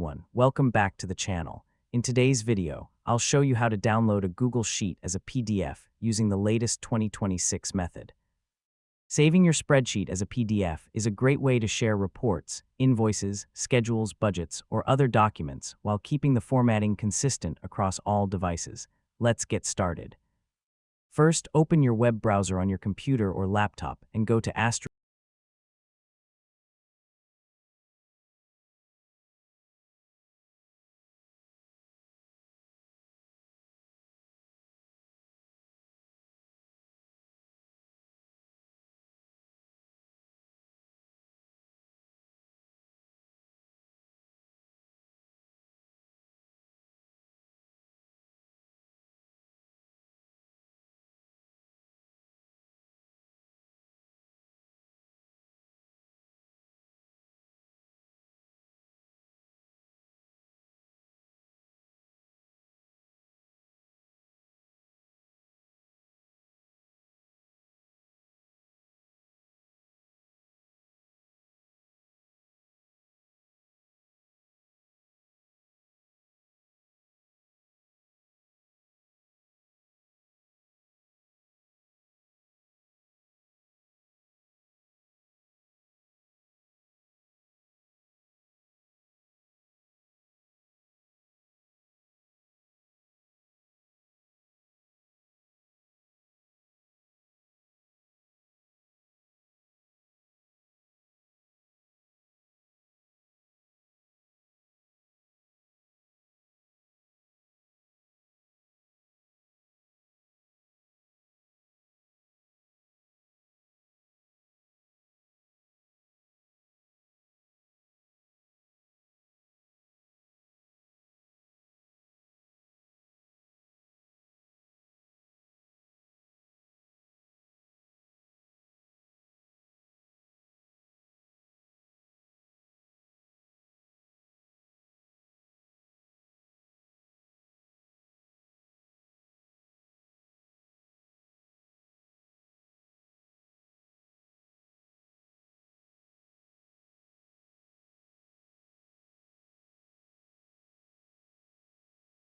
everyone, welcome back to the channel. In today's video, I'll show you how to download a Google Sheet as a PDF using the latest 2026 method. Saving your spreadsheet as a PDF is a great way to share reports, invoices, schedules, budgets, or other documents while keeping the formatting consistent across all devices. Let's get started. First, open your web browser on your computer or laptop and go to